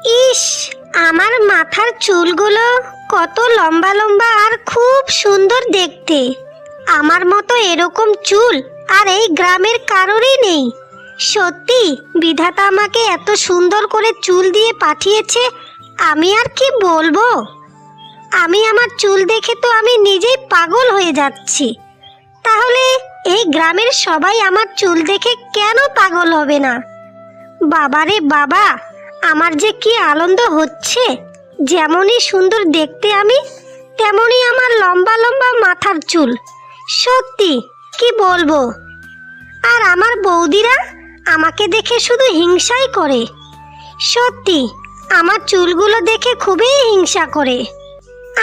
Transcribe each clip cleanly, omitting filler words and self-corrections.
ইস, আমার মাথার চুলগুলো কত লম্বা লম্বা আর খুব সুন্দর দেখতে। আমার মতো এরকম চুল আর এই গ্রামের কারোরই নেই। সত্যি বিধাতা আমাকে এত সুন্দর করে চুল দিয়ে পাঠিয়েছে, আমি আর কি বলবো। আমি আমার চুল দেখে তো আমি নিজেই পাগল হয়ে যাচ্ছি। তাহলে এই গ্রামের সবাই আমার চুল দেখে কেন পাগল হবে না? বাবারে বাবা, আমার যে কি আনন্দ হচ্ছে। যেমনই সুন্দর দেখতে আমি, তেমনই আমার লম্বা লম্বা মাথার চুল। সত্যি কি বলবো। আর আমার বৌদিরা আমাকে দেখে শুধু হিংসাই করে। সত্যি আমার চুলগুলো দেখে খুবই হিংসা করে।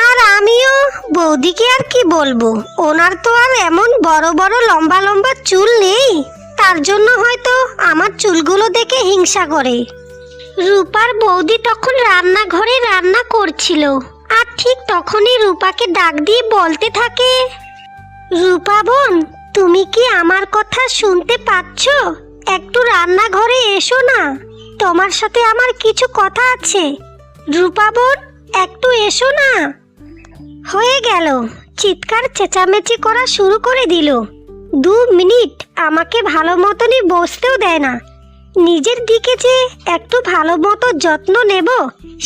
আর আমিও বৌদিকে আর কি বলবো, ওনার তো আর এমন বড় বড় লম্বা লম্বা চুল নেই, তার জন্য হয়তো আমার চুলগুলো দেখে হিংসা করে। রূপার বৌদি তখন রান্নাঘরে রান্না করছিল, আর ঠিক তখনই রূপাকে ডাক দিয়ে বলতে থাকে, রূপা বোন, তুমি কি আমার কথা শুনতে পাচ্ছ? একটু রান্নাঘরে এসো না, তোমার সাথে আমার কিছু কথা আছে। রূপা বোন, একটু এসো না। হয়ে গেল, চিৎকার চেঁচামেচি করা শুরু করে দিল। 2 মিনিট আমাকে ভালো মতনই বসতেও দেয় না। নিজের দিকে যে একটু ভালো মতো যত্ন নেব,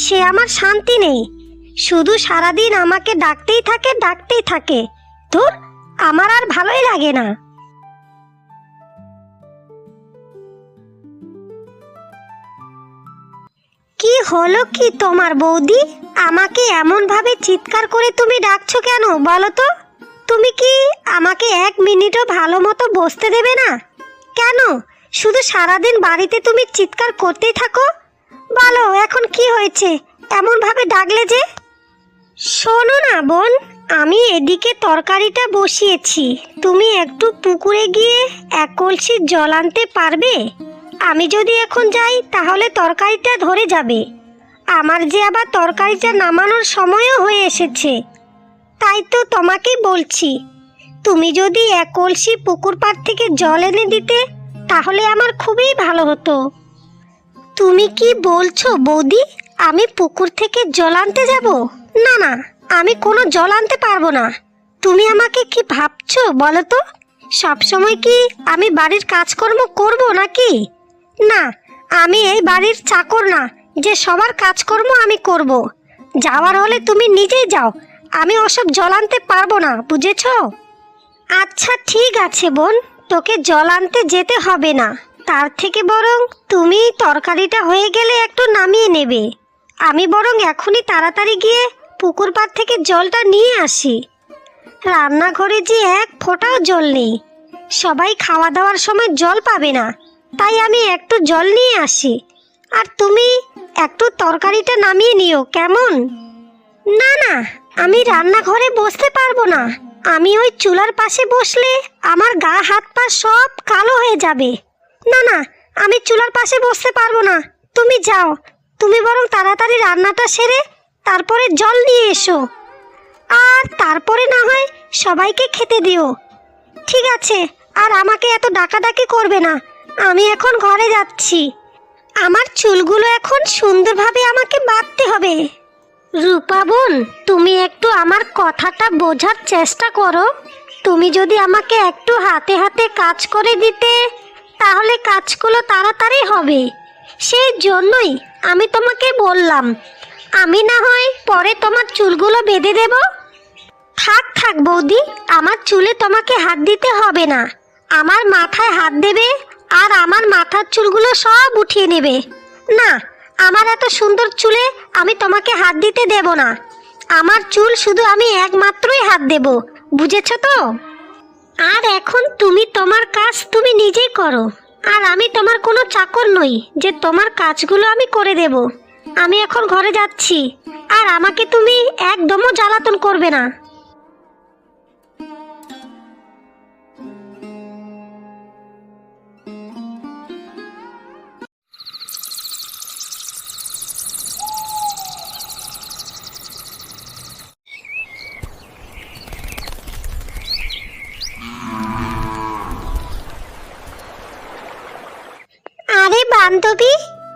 সে আমার শান্তি নেই। শুধু সারাদিন আমাকে ডাকতেই থাকে। ধুর, আমার আর ভালোই লাগে না। কি হলো কি তোমার বৌদি? আমাকে এমন ভাবে চিৎকার করে তুমি ডাকছো কেন বলো তো? তুমি কি আমাকে 1 মিনিটও ভালো মতো বসতে দেবে না? কেন শুধু সারাদিন বাড়িতে তুমি চিৎকার করতেই থাকো? বলো এখন কি হয়েছে এমন ভাবে ডাকলে যে? শোনো না বোন, আমি এদিকে তরকারিটা বসিয়েছি, তুমি একটু পুকুরে গিয়ে 1 কলসি জল আনতে পারবে? আমি যদি এখন যাই তাহলে তরকারিটা ধরে যাবে। আমার যে আবার তরকারিটা নামানোর সময়ও হয়ে এসেছে। তাই তো তোমাকেই বলছি, তুমি যদি 1 কলসি পুকুর পাড় থেকে জল এনে দিতে তাহলে আমার খুবই ভালো হতো। তুমি কি বলছো বৌদি? আমি পুকুর থেকে জল আনতে যাব? না না, আমি কোনো জল আনতে পারবো না। তুমি আমাকে কি ভাবছো বলো তো? সবসময় কি আমি বাড়ির কাজকর্ম করব নাকি? না, আমি এই বাড়ির চাকর না যে সবার কাজকর্ম আমি করব। যাওয়ার হলে তুমি নিজেই যাও, আমি ওসব জল আনতে পারবো না, বুঝেছো? আচ্ছা ঠিক আছে বোন, তোকে জল আনতে যেতে হবে না। তার থেকে বরং তুমি তরকারিটা হয়ে গেলে একটু নামিয়ে নেবে। আমি বরং এখনই তাড়াতাড়ি গিয়ে পুকুর পাড় থেকে জলটা নিয়ে আসি। রান্নাঘরে যে 1 ফোঁটাও জল নেই, সবাই খাওয়া দাওয়ার সময় জল পাবে না, তাই আমি একটু জল নিয়ে আসি। আর তুমি একটু তরকারিটা নামিয়ে নিও, কেমন? না না, আমি রান্নাঘরে বসতে পারবো না। আমি ওই চুলার পাশে বসলে আমার গা হাত পা সব কালো হয়ে যাবে। না না, আমি চুলার পাশে বসতে পারবো না। তুমি যাও, তুমি বরং তাড়াতাড়ি রান্নাটা সেরে তারপরে জল নিয়ে এসো। আর তারপরে না হয় সবাইকে খেতে দিও। ঠিক আছে, আর আমাকে এত ডাকাডাকি করবে না। আমি এখন ঘরে যাচ্ছি। আমার চুলগুলো এখন সুন্দরভাবে আমাকে বাঁধতে হবে। রূপা বোন, তুমি একটু আমার কথাটা বোঝার চেষ্টা করো। তুমি যদি আমাকে একটু হাতে হাতে কাজ করে দিতে তাহলে কাজগুলো তাড়াতাড়ি হবে। সেই জন্যই আমি তোমাকে বললাম, আমি না হয় পরে তোমার চুলগুলো বেঁধে দেব। থাক থাক বৌদি, আমার চুলে তোমাকে হাত দিতে হবে না। আমার মাথায় হাত দেবে আর আমার মাথার চুলগুলো সব উঠিয়ে নেবে। না, আমার এত সুন্দর চুলে আমি তোমাকে হাত দিতে দেব না। আমার চুল শুধু আমি একমাত্রই হাত দেব, বুঝেছো তো? আর এখন তুমি তোমার কাজ তুমি নিজেই করো। আর আমি তোমার কোনো চাকর নই যে তোমার কাজগুলো আমি করে দেব। আমি এখন ঘরে যাচ্ছি, আর আমাকে তুমি একদমও জ্বালাতন করবে না। আরে বান্ধবী,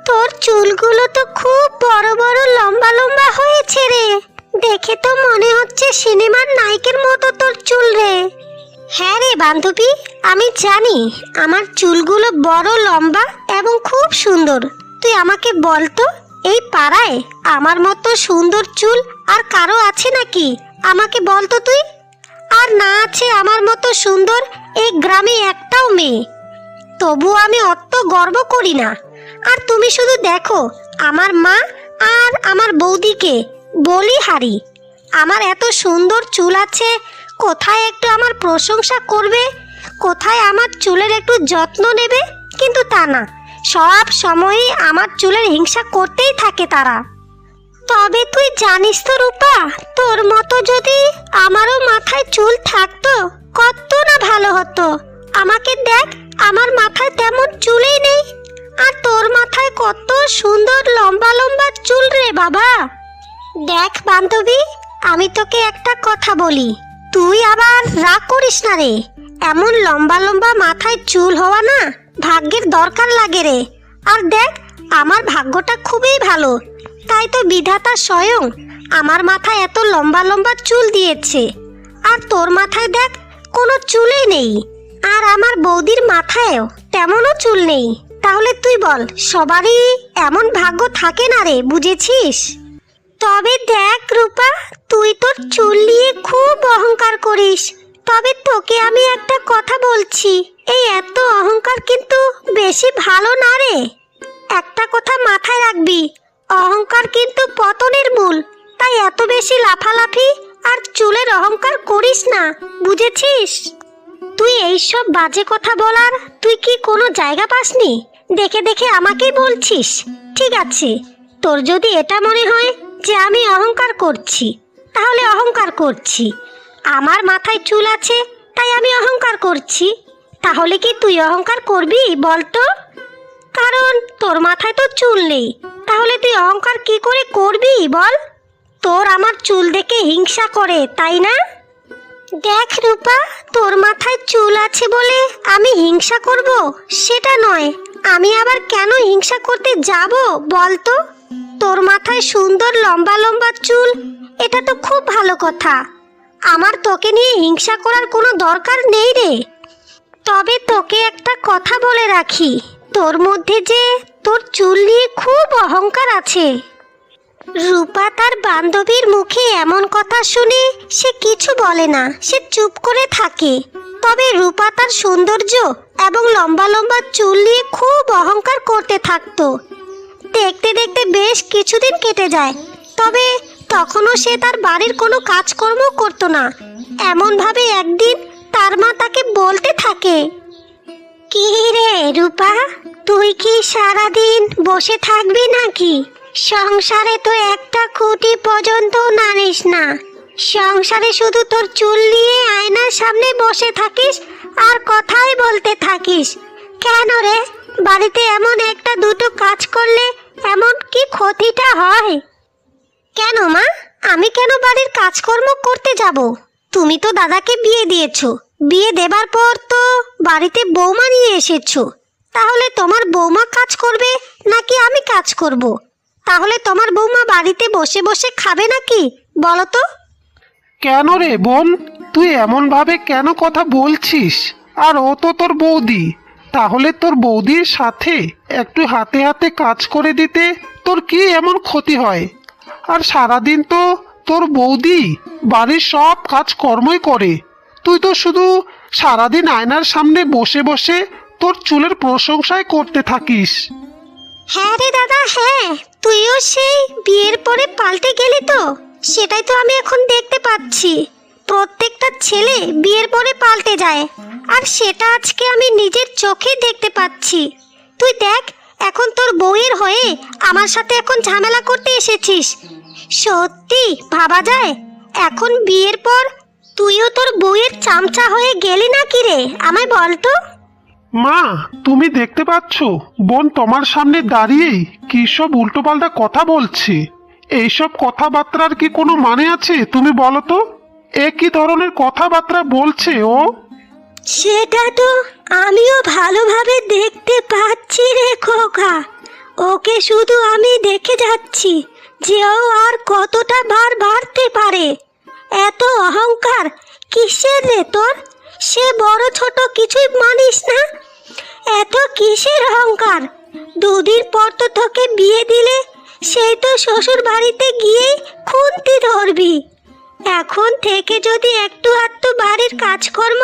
তোর চুলগুলো তো খুব বড় বড় লম্বা লম্বা হয়েছে রে। দেখে তো মনে হচ্ছে সিনেমার নায়কের মতো তোর চুল রে। হ্যাঁ রে বান্ধবী, আমি জানি আমার চুলগুলো বড় লম্বা এবং খুব সুন্দর। তুই আমাকে বল তো, এই পাড়ায় আমার মতো সুন্দর চুল আর কারো আছে নাকি? আমাকে বল তো তুই। আর না আছে আমার মতো সুন্দর এই গ্রামে একটাও মেয়ে। তবু আমি অত গর্ব করি না। আর তুমি শুধু দেখো, আমার মা আর আমার বৌদিকে বলি হারি, আমার এত সুন্দর চুল আছে, কোথায় একটু আমার প্রশংসা করবে, কোথায় আমার চুলের একটু যত্ন নেবে, কিন্তু তা না, সব সময়ই আমার চুলের হিংসা করতেই থাকে তারা। তবে তুই জানিস তো রূপা, তোর মতো যদি আমারও মাথায় চুল থাকতো কত না ভালো হতো। আমাকে দেখ, আমার মাথায় তেমন চুলই নেই, আর তোর মাথায় কত সুন্দর লম্বা লম্বা চুল রে বাবা। দেখ বান্ধবী, আমি তোকে একটা কথা বলি, তুই আবার রাগ করিস না রে। এমন লম্বা লম্বা মাথায় চুল হওয়া না ভাগ্যের দরকার লাগে রে। আর দেখ, আমার ভাগ্যটা খুবই ভালো, তাই তো বিধাতা স্বয়ং আমার মাথায় এত লম্বা লম্বা চুল দিয়েছে। আর তোর মাথায় দেখ কোনো চুলই নেই, আর আমার বৌদির মাথায়ও তেমনও চুল নেই। তাহলে তুই বল, সবারই এমন ভাগ্য থাকে না রে, বুঝেছিস? তবে দেখ রূপা, তুই তোর চুল নিয়ে খুব অহংকার করিস। তবে তোকে আমি একটা কথা বলছি, এই এত অহংকার কিন্তু বেশি ভালো না রে। একটা কথা মাথায় রাখবি, অহংকার কিন্তু পতনের মূল। তাই এত বেশি লাফালাফি আর চুলের অহংকার করিস না, বুঝেছিস? তুই এইসব বাজে কথা বলার তুই কি কোনো জায়গা পাসনি? দেখে দেখে আমাকেই বলছিস। ঠিক আছে, তোর যদি এটা মনে হয় যে আমি অহংকার করছি, তাহলে অহংকার করছি। আমার মাথায় চুল আছে তাই আমি অহংকার করছি। তাহলে কি তুই অহংকার করবি বল তো? কারণ তোর মাথায় তো চুল নেই, তাহলে তুই অহংকার কি করে করবি বল? তোর আমার চুল দেখে হিংসা করে, তাই না? দেখ রূপা, তোর মাথায় চুল আছে বলে আমি হিংসা করব সেটা নয়। আমি আবার কেন হিংসা করতে যাব বল তো? তোর মাথায় সুন্দর লম্বা লম্বা চুল, এটা তো খুব ভালো কথা। আমার তোকে নিয়ে হিংসা করার কোনো দরকার নেই রে। তবে তোকে একটা কথা বলে রাখি, তোর মধ্যে যে তোর চুল নিয়ে খুব অহংকার আছে। রূপা তার বান্ধবীর মুখে এমন কথা শুনে সে কিছু বলে না, সে চুপ করে থাকে। তবে রূপা তার সৌন্দর্য এবং লম্বা লম্বা চুল নিয়ে খুব অহংকার করতে থাকতো। দেখতে দেখতে বেশ কিছুদিন কেটে যায়, তবে তখনও সে তার বাড়ির কোনো কাজকর্ম করতো না। এমনভাবে একদিন তার মা তাকে বলতে থাকে, কি রে রূপা, তুই কি সারাদিন বসে থাকবি নাকি? সংসারে তো একটা খুঁটি পর্যন্ত নাড়িস না। সংসারে শুধু তোর চুল নিয়ে আয়নার সামনে বসে থাকিস আর কথাই বলতে থাকিস। কেন রে, বাড়িতে এমন একটা দুটো কাজ করলে এমন কি ক্ষতিটা হয়? কেন মা, আমি কেন বাড়ির কাজকর্ম করতে যাব? তুমি তো দাদাকে বিয়ে দিয়েছো, বিয়ে দেবার পর তো বাড়িতে বৌমা নিয়ে এসেছো। তাহলে তোমার বৌমা কাজ করবে নাকি আমি কাজ করব? তাহলে তোমার বৌমা বাড়িতে বসে বসে খাবে নাকি বলো তো? কেন রে বোন, তুই এমন ভাবে কেন কথা বলছিস? আর ও তো তোর বৌদি, তাহলে তোর বৌদির সাথে একটু হাতে হাতে কাজ করে দিতে তোর কি এমন ক্ষতি হয়? আর সারাদিন তো তোর বৌদি বাড়ির সব কাজকর্মই করে, তুই তো শুধু সারাদিন আয়নার সামনে বসে বসে তোর চুলের প্রশংসাই করতে থাকিস। হ্যাঁ রে দাদা, হ্যাঁ, তুইও সেই বিয়ের পরে পাল্টে গেলি তো, সেটাই তো আমি এখন দেখতে পাচ্ছি। প্রত্যেকটা ছেলে বিয়ের পরে পাল্টে যায়, আর সেটা আজকে আমি নিজের চোখে দেখতে পাচ্ছি। তুই দেখ, এখন তোর বউয়ের হয়ে আমার সাথে এখন ঝামেলা করতে এসেছিস। সত্যি ভাবা যায়, এখন বিয়ের পর তুইও তোর বউয়ের চামচা হয়ে গেলি নাকি রে, আমায় বল তো? মা, তুমি দেখতে পাচ্ছ বোন তোমার সামনে দাঁড়িয়েই কি সব উল্টোপাল্টা কথা বলছে? এইসব কথাবার্তার কি কোনো মানে আছে তুমি বলো তো? এ কি ধরনের কথাবার্তা বলছে ও? সেটা তো আমিও ভালোভাবে দেখতে পাচ্ছি রে খোকা। ওকে শুধু আমি দেখে যাচ্ছি যে ও আর কতটা বার বাড়তে পারে। এত অহংকার কিসের রে তোর? সে বড় ছোট কিছুই মানিস না? এত কিসের অহংকার? দুদিন পর তো তোকে বিয়ে দিলে সেই তো শ্বশুর বাড়িতে গিয়ে খুন্তি ধরবি। এখন থেকে যদি একটু আধটু বাড়ির কাজকর্ম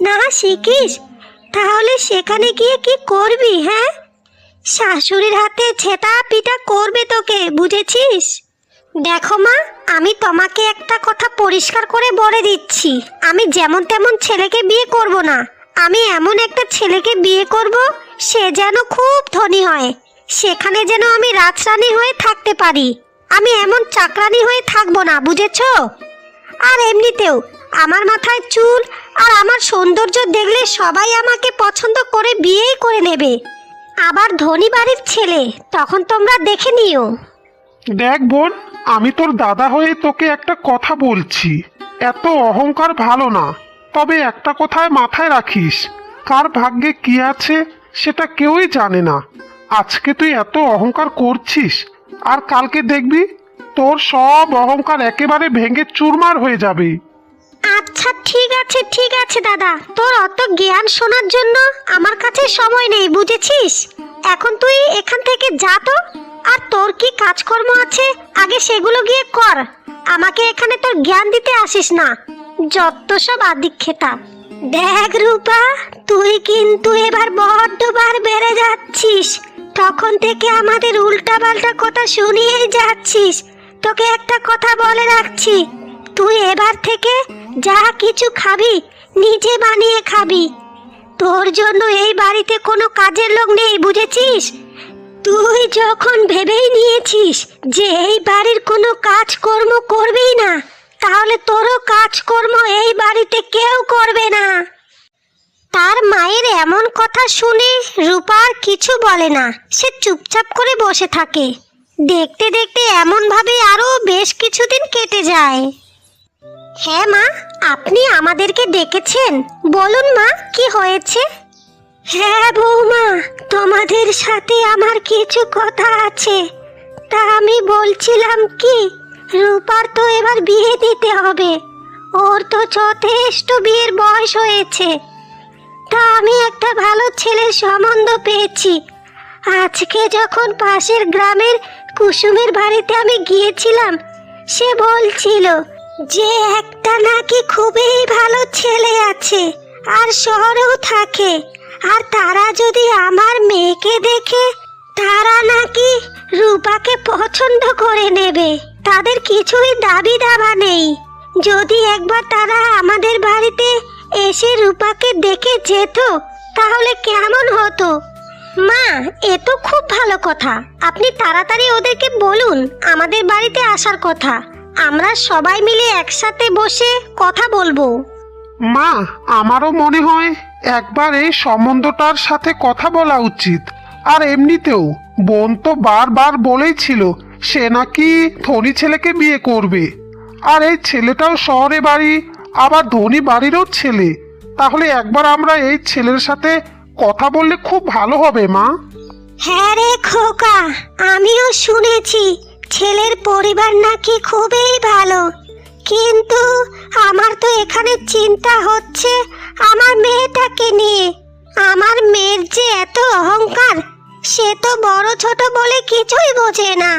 না শিখিস তাহলে সেখানে গিয়ে কি করবি? হ্যাঁ, শাশুড়ির হাতে ছেটা পিটা করবে তোকে, বুঝেছিস? দেখো মা, আমি তোমাকে একটা কথা পরিষ্কার করে বলে দিচ্ছি, আমি যেমন তেমন ছেলেকে বিয়ে করব না। আমি এমন একটা ছেলেকে বিয়ে করব সে যেন খুব ধনী হয়, সেখানে যেন আমি রাজরানী হয়ে থাকতে পারি। আমি এমন চাকরানী হয়ে থাকবো না, বুঝেছো? আর এমনিতেও আমার মাথায় চুল আর আমার সৌন্দর্য দেখলে সবাই আমাকে পছন্দ করে বিয়েই করে নেবে। আবার ধনী বাড়ির ছেলে, তখন তোমরা দেখে নিও। দেখ বোন, আমি তোর দাদা হয়ে তোকে একটা কথা বলছি, এত অহংকার ভালো না। তবে একটা কথায় মাথায় রাখিস, কার ভাগ্যে কি আছে সেটা কেউই জানে না। আজকে তুই এত অহংকার করছিস, আর কালকে দেখবি তোর সব অহংকার একেবারে ভেঙে চুরমার হয়ে যাবে। আচ্ছা ঠিক আছে দাদা, তোর অত জ্ঞান শোনার জন্য আমার কাছে সময় নেই, বুঝেছিস? এখন তুই এখান থেকে যা তো, আর তোর কি কাজকর্ম আছে আগে সেগুলো গিয়ে কর। আমাকে এখানে তোর জ্ঞান দিতে আসিস না, যত সব আদিক্ষেতা। দেখ রূপা, তুই কিন্তু এবার বড্ডবার বেড়ে যাচ্ছিস। তখন থেকে আমাদের উল্টাপাল্টা কথা শুনিয়েই যাচ্ছিস। তোকে একটা কথা বলে রাখছি, তুই এবার থেকে যা কিছু খাবি নিজে বানিয়ে খাবি। তোর জন্য এই বাড়িতে কোনো কাজের লোক নেই, বুঝেছিস? তুই যখন ভেবেই নিয়েছিস যে এই বাড়ির কোনো কাজকর্ম করবেই না, তাহলে তোরও কাজকর্ম এই বাড়িতে কেউ করবে না। তার মায়ের এমন কথা শুনে রূপা আর কিছু বলে না, সে চুপচাপ করে বসে থাকে। দেখতে দেখতে এমন ভাবে আরো বেশ কিছুদিন কেটে যায়। হ্যাঁ মা, আপনি আমাদেরকে ডেকেছেন, বলুন মা, কি হয়েছে? হ্যাঁ বৌমা, তোমাদের সাথে আমার কিছু কথা আছে। তা আমি বলছিলাম কি, রূপার তো এবার বিয়ে দিতে হবে, ওর তো যথেষ্ট বিয়ের বয়স হয়েছে। তা আমি একটা ভালো ছেলের সম্বন্ধ পেয়েছি। আজকে যখন পাশের গ্রামের কুসুমের বাড়িতে আমি গিয়েছিলাম, সে বলছিল যে একটা নাকি খুবই ভালো ছেলে আছে আর শহরেও থাকে, আর তারা যদি আমার মেয়েকে দেখে তারা নাকি রূপাকে পছন্দ করে নেবে। তাদের কিছুই দাবি দাবা নেই। যদি একবার তারা আমাদের বাড়িতে এসে রূপাকে দেখে যেত তাহলে কেমন হতো? মা, এ তো খুব ভালো কথা। আপনি তাড়াতাড়ি ওদেরকে বলুন আমাদের বাড়িতে আসার কথা। আমরা সবাই মিলে একসাথে বসে কথা বলবো। মা, আমারও মনে হয় একবার এই সম্বন্ধটার সাথে কথা বলা উচিত। আর এমনিতেও বোন তো বারবার বলেইছিল সে নাকি ধনী ছেলেকে বিয়ে করবে, আর এই ছেলেটাও শহরে বাড়ি, আবার ধনী বাড়িরও ছেলে। তাহলে একবার আমরা এই ছেলের সাথে কথা বললে খুব ভালো হবে মা। হ্যাঁ রে খোকা, আমিও শুনেছি ছেলের পরিবার নাকি খুবই ভালো, কিন্তু আমার তো এখানে চিন্তা হচ্ছে আমার মেয়েটাকে নিয়ে। আমার মেয়ের যে এত অহংকার, সে তো বড় ছোট বলে কিছুই বোঝে না।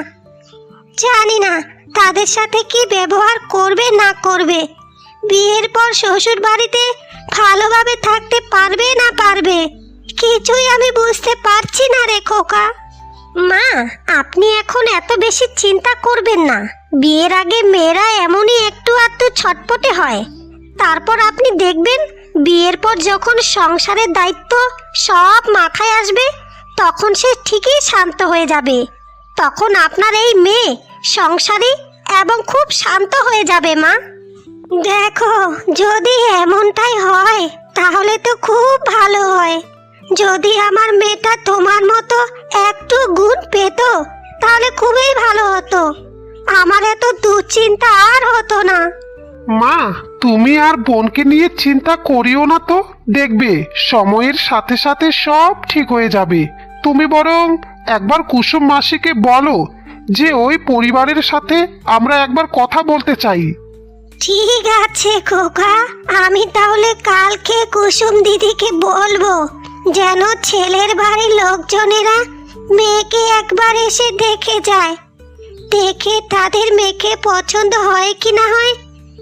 জানি না তাদের সাথে কি ব্যবহার করবে না করবে। বিয়ের পর শ্বশুর বাড়িতে ভালোভাবে থাকতে পারবে না পারবে, কিছুই আমি বুঝতে পারছি না রে খোকা। মা, আপনি এখন এত বেশি চিন্তা করবেন না। বিয়ের আগে মেয়েরা এমনই একটু আধটু ছটপটে হয়, তারপর আপনি দেখবেন বিয়ের পর যখন সংসারের দায়িত্ব সব মাথায় আসবে তখন সে ঠিকই শান্ত হয়ে যাবে। তখন আপনার এই মেয়ে সংসারী এবং খুব শান্ত হয়ে যাবে। মা দেখো, যদি এমনটাই হয় তাহলে তো খুব ভালো হয়। যদি আমার মেয়েটা তোমার মতো একটু গুণ পেত তাহলে খুবই ভালো হতো, আমার এত দুশ্চিন্তা আর হতো না। মা, তুমি আর বোনকে নিয়ে চিন্তা করিও না তো, দেখবে সময়ের সাথে সাথে সব ঠিক হয়ে যাবে। তুমি বরং একবার কুসুম মাসিকে বলো যে ওই পরিবারের সাথে আমরা একবার কথা বলতে চাই। ঠিক আছে খোকা, আমি তাহলে কালকে কুসুম দিদিকে বলবো যেন ছেলের বাড়ির লোকজনেরা মেয়েকে একবার এসে দেখে যায়, দেখে তাদের মেয়েকে পছন্দ হয় কি না হয়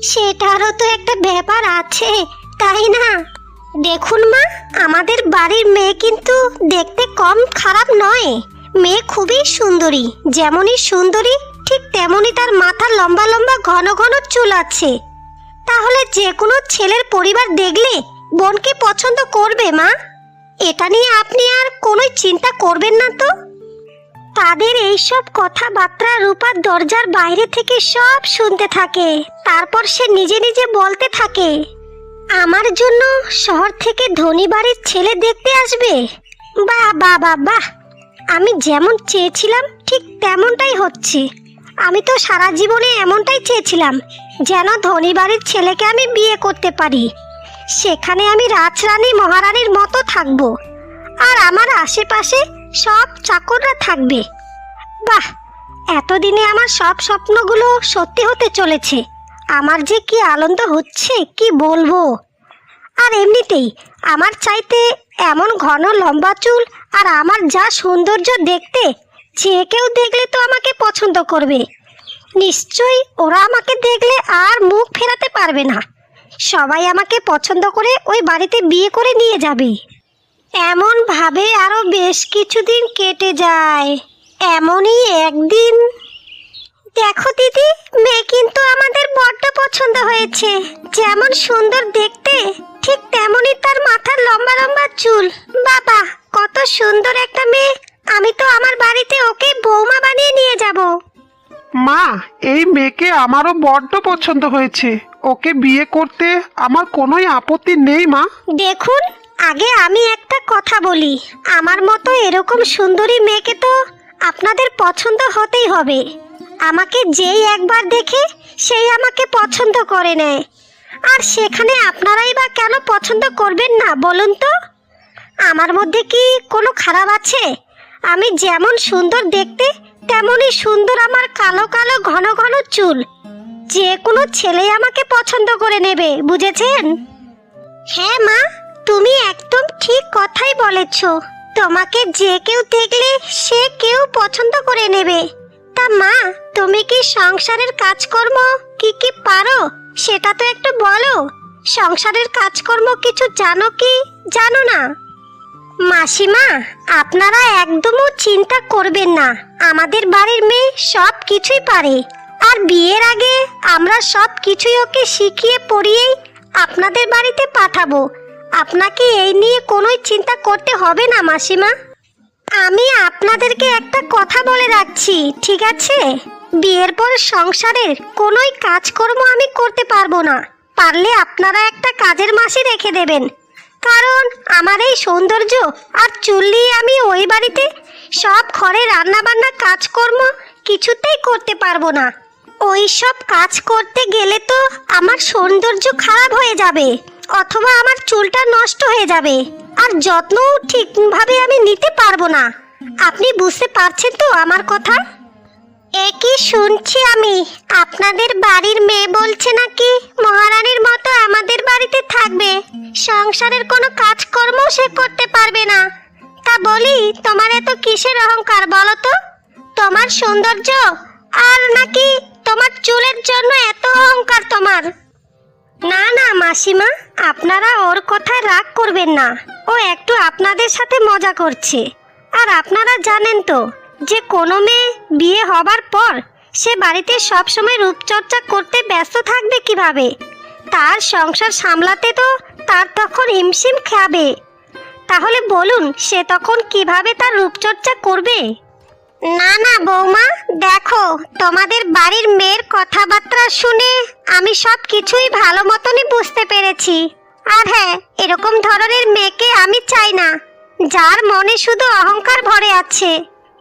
সেটারও তো একটা ব্যাপার আছে, তাই না? দেখুন মা, আমাদের বাড়ির মেয়ে কিন্তু দেখতে কম খারাপ নয়। মেয়ে খুবই সুন্দরী, যেমনই সুন্দরী ঠিক তেমনই তার মাথা লম্বা লম্বা ঘন ঘন চুল আছে। তাহলে যে কোনো ছেলের পরিবার দেখলে বোনকে পছন্দ করবে মা, এটা নিয়ে আপনি আর কোনো চিন্তা করবেন না তো। তাদের এইসব কথাবার্তা রূপার দরজার বাইরে থেকে সব শুনতে থাকে। তারপর সে নিজে নিজে বলতে থাকে, আমার জন্য শহর থেকে ধনী বাড়ির ছেলে দেখতে আসবে? বাহ বাহ বাহ বাহ, আমি যেমন চেয়েছিলাম ঠিক তেমনটাই হচ্ছে। আমি তো সারা জীবনে এমনটাই চেয়েছিলাম যেন ধনী বাড়ির ছেলেকে আমি বিয়ে করতে পারি, সেখানে আমি রাজরানী মহারানীর মতো থাকবো, আর আমার আশেপাশে সব চাকররা থাকবে। বাহ, এতদিনে আমার সব স্বপ্নগুলো সত্যি হতে চলেছে। আমার যে কি আনন্দ হচ্ছে কি বলবো। আর এমনিতেই আমার চাইতে এমন ঘন লম্বা চুল আর আমার যা সৌন্দর্য দেখতে, যে কেউ দেখলে তো আমাকে পছন্দ করবে। নিশ্চয়ই ওরা আমাকে দেখলে আর মুখ ফেরাতে পারবে না, সবাই আমাকে পছন্দ করে ওই বাড়িতে বিয়ে করে নিয়ে যাবে। এমন ভাবে আরো বেশ কিছুদিন কেটে যায়। এমনই একদিন, দেখো দিদি, মেয়ে কিন্তু আমাদের বড্ড পছন্দ হয়েছে। যেমন সুন্দর দেখতে ঠিক তেমনই তার মাথার লম্বা লম্বা চুল। বাবা, কত সুন্দর একটা মেয়ে! আমি তো আমার বাড়িতে ওকে বৌমা বানিয়ে নিয়ে যাব। মা, এই মেয়েকে আমারও বড্ড পছন্দ হয়েছে, ওকে বিয়ে করতে আমার কোনোই আপত্তি নেই মা। দেখুন, আগে আমি একটা কথা বলি, আমার মতো এরকম সুন্দরী মেয়েকে তো আপনাদের পছন্দ হতেই হবে। আমাকে যেই একবার দেখে সেই আমাকে পছন্দ করে নেয়, আর সেখানে আপনারাই বা কেন পছন্দ করবেন না বলুন তো? আমার মধ্যে কি কোনো খারাপ আছে? আমি যেমন সুন্দর দেখতে তেমনই সুন্দর আমার কালো কালো ঘন ঘন চুল। যে কোনো ছেলে আমাকে পছন্দ করে নেবে, বুঝেছেন? হ্যাঁ মা, তুমি একদম ঠিক কথাই বলেছ। তোমাকে যে কেউ দেখলে সে কেউ পছন্দ করে নেবে। তা মা, তুমি কি সংসারের কাজকর্ম কি কি পারো সেটা তো একটু বলো। সংসারের কাজকর্ম কিছু জানো কি জানো না? মাসিমা, আপনারা একদমও চিন্তা করবেন না, আমাদের বাড়ির মেয়ে সব কিছুই পারে। আর বিয়ের আগে আমরা সব কিছুই ওকে শিখিয়ে পড়িয়েই আপনাদের বাড়িতে পাঠাবো। আপনাকে এই নিয়ে কোনোই চিন্তা করতে হবে না মাসিমা। আমি আপনাদেরকে একটা কথা বলে রাখছি, ঠিক আছে? বিয়ের পর সংসারের কোনোই কাজকর্ম আমি করতে পারবো না। পারলে আপনারা একটা কাজের মাসি রেখে দেবেন, কারণ আমার এই সৌন্দর্য আর চুল নিয়ে আমি ওই বাড়িতে সব ঘরে রান্নাবান্না কাজকর্ম কিছুতেই করতে পারবো না। ওই সব কাজ করতে গেলে তো আমার সৌন্দর্য খারাপ হয়ে যাবে, অথবা আমার চুলটা নষ্ট হয়ে যাবে, আর যত্নও ঠিকভাবে আমি নিতে পারবো না। আপনি বুঝতে পারছেন তো আমার কথা? একই শুনছি আমি, আপনাদের বাড়ির মেয়ে বলছে নাকি মহারানীর মতো আমাদের বাড়িতে থাকবে, সংসারের কোনো কাজকর্ম সে করতে পারবে না। তা বলি, তোমার এত কিসের অহংকার বলো তো? তোমার সৌন্দর্য আর নাকি তোমার চুলের জন্য এত অহংকার তোমার? না না মাসিমা, আপনারা ওর কথায় রাগ করবেন না, ও একটু আপনাদের সাথে মজা করছে। আর আপনারা জানেন তো যে কোনো মেয়ে বিয়ে হবার পর সে বাড়িতে সবসময় রূপচর্চা করতে ব্যস্ত থাকবে কিভাবে? তার সংসার সামলাতে তো তার তখন হিমশিম খাবে। তাহলে বলুন, সে তখন কিভাবে তার রূপচর্চা করবে? না না বৌমা, দেখো, তোমাদের বাড়ির মেয়ের কথাবার্তা শুনে আমি সব কিছুই ভালো মতনই বুঝতে পেরেছি। আর হ্যাঁ, এরকম ধরনের মেয়েকে আমি চাই না, যার মনে শুধু অহংকার ভরে আছে।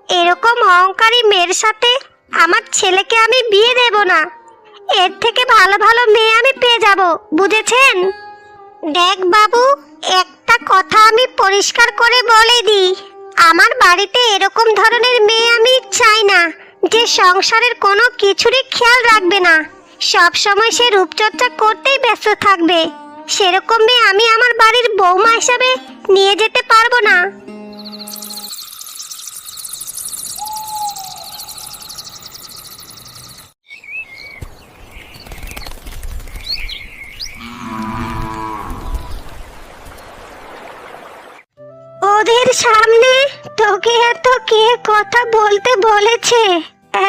এরকম অহংকারী মেয়ের সাথে আমার ছেলেকে আমি বিয়ে দেব না। এর থেকে ভালো ভালো মেয়ে আমি পেয়ে যাব, বুঝেছেন? দেখ বাবু, একটা কথা আমি পরিষ্কার করে বলে দিই, আমার বাড়িতে এরকম ধরনের মেয়ে আমি চাই না, যে সংসারের কোনো কিছুরই খেয়াল রাখবে না, সব সময় সে রূপচর্চা করতেই ব্যস্ত থাকবে। সেরকম মেয়ে আমি আমার বাড়ির বৌমা হিসাবে নিয়ে যেতে পারবো না। ওদের সামনে তোকে এত কে কথা বলতে বলেছে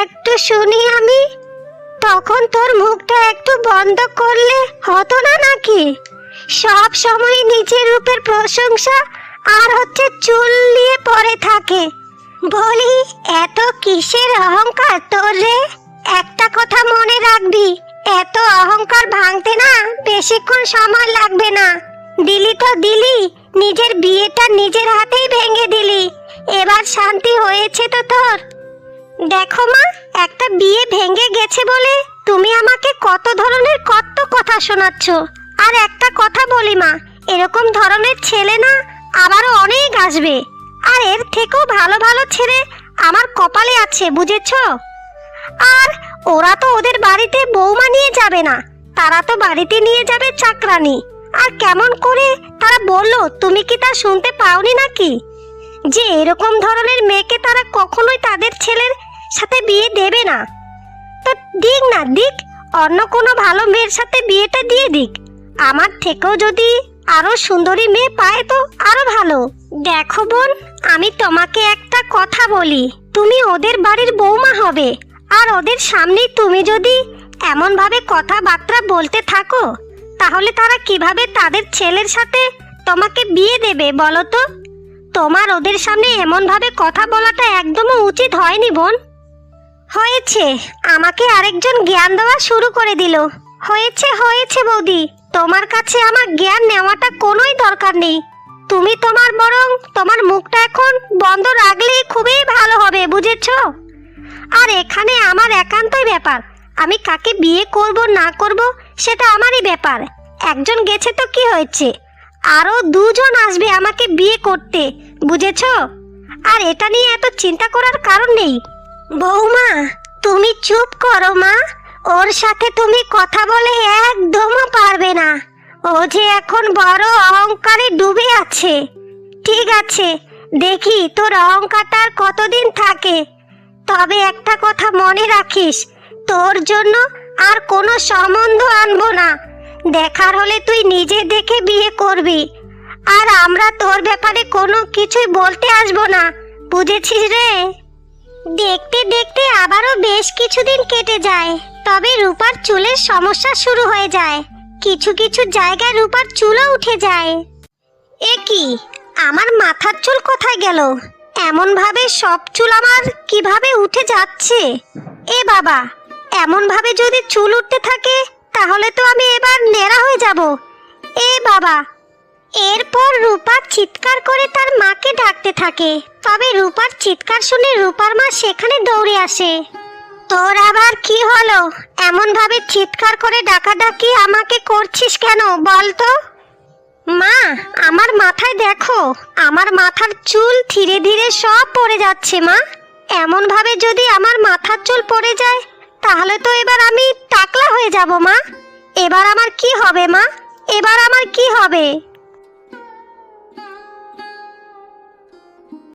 একটু শুনি আমি? তখন তোর মুখটা একটু বন্ধ করলে হতো না নাকি? সব সময় নিজের রূপের প্রশংসা আর হচ্ছে চুল নিয়ে পড়ে থাকে। বলি এত কিসের অহংকার তোর রে? একটা কথা মনে রাখবি, এত অহংকার ভাঙতে না বেশিক্ষণ সময় লাগবে না। দিলি তো দিলি, নিজের বিয়েটা নিজের হাতেই ভেঙে দিলি। এবার শান্তি হয়েছে তো তোর? দেখো মা, একটা বিয়ে ভেঙে গেছে বলে তুমি আমাকে কত ধরনের কত কথা শোনাচ্ছ। আর একটা কথা বলি মা, এরকম ধরনের ছেলে না আবারও অনেক আসবে। আর এর থেকেও ভালো ভালো ছেলে আমার কপালে আছে, বুঝেছো? আর ওরা তো ওদের বাড়িতে বৌমা নিয়ে যাবে না, তারা তো বাড়িতে নিয়ে যাবে চাকরানি। আর কেমন করে তারা বললো, তুমি কি তা শুনতে পাওনি নাকি? যে এরকম ধরনের মেয়েকে তারা কখনোই তাদের ছেলের সাথে বিয়ে দেবে না। তো দিক না দিক, অন্য কোনো ভালো মেয়ের সাথে বিয়েটা দিয়ে দিক। আমার থেকেও যদি আরো সুন্দরী মেয়ে পায় তো আরো ভালো। দেখো বোন, আমি তোমাকে একটা কথা বলি, তুমি ওদের বাড়ির বৌমা হবে, আর ওদের সামনেই তুমি যদি এমন ভাবে কথাবার্তা বলতে থাকো, তাহলে তারা কিভাবে তাদের ছেলের সাথে তোমাকে বিয়ে দেবে বলো তো? তোমার ওদের সামনে এমন ভাবে কথা বলাটা একদমই উচিত হয়নি বোন। হয়েছে, আমাকে আরেকজন জ্ঞান দেওয়া শুরু করে দিল। হয়েছে হয়েছে বৌদি, তোমার কাছে আমার জ্ঞান নেওয়াটা কোনোই দরকার নেই। তুমি বরং তোমার মুখটা এখন বন্ধ রাখলেই খুবই ভালো হবে, বুঝেছো? আর এখানে আমার একান্তই ব্যাপার, আমি কাকে বিয়ে করব না করব সেটা আমারই ব্যাপার। একজন গেছে তো কি হয়েছে, আরো দুজন আসবে আমাকে বিয়ে করতে, বুঝেছো? আর এটা নিয়ে এত চিন্তা করার কারণ নেই। বৌমা, তুমি চুপ করো মা, ওর সাথে তুমি কথা বলে একদমও পারবে না। ও যে এখন বড় অহংকারে ডুবে আছে। ঠিক আছে, দেখি তোর অহংকারটা আর কতদিন থাকে। তবে একটা কথা মনে রাখিস, তোর জন্য আর কোনো সম্বন্ধ আনবো না। দেখার হলে তুই নিজে দেখে বিয়ে করবি, আর আমরা তোর ব্যাপারে কোনো কিছুই বলতে আসবো না, বুঝেছিস রে? দেখতে দেখতে আবারও বেশ কিছুদিন কেটে যায়, তবে রূপার চুলের সমস্যা শুরু হয়ে যায়। কিছু কিছু জায়গায় রূপার চুলও উঠে যায়। এ কি, আমার মাথার চুল কোথায় গেল? এমন ভাবে সব চুল আমার কিভাবে উঠে যাচ্ছে? এ বাবা, এমন ভাবে যদি চুল উঠতে থাকে তাহলে তো আমি এবার ন্যাড়া হয়ে যাব। এ বাবা! এরপর রূপা চিৎকার করে তার মাকে ডাকতে থাকে। তবে রূপার চিৎকার শুনে রূপার মা সেখানে দৌড়ে আসে। তোর আবার কি হলো? এমন ভাবে চিৎকার করে ডাকাডাকি আমাকে করছিস কেন বল তো? মা, আমার মাথায় দেখো, আমার মাথার চুল ধীরে ধীরে সব পড়ে যাচ্ছে মা। এমন ভাবে যদি আমার মাথার চুল পড়ে যায় তাহলে তো এবার আমি টাকলা হয়ে যাব মা। এবার আমার কি হবে মা? এবার আমার কি হবে?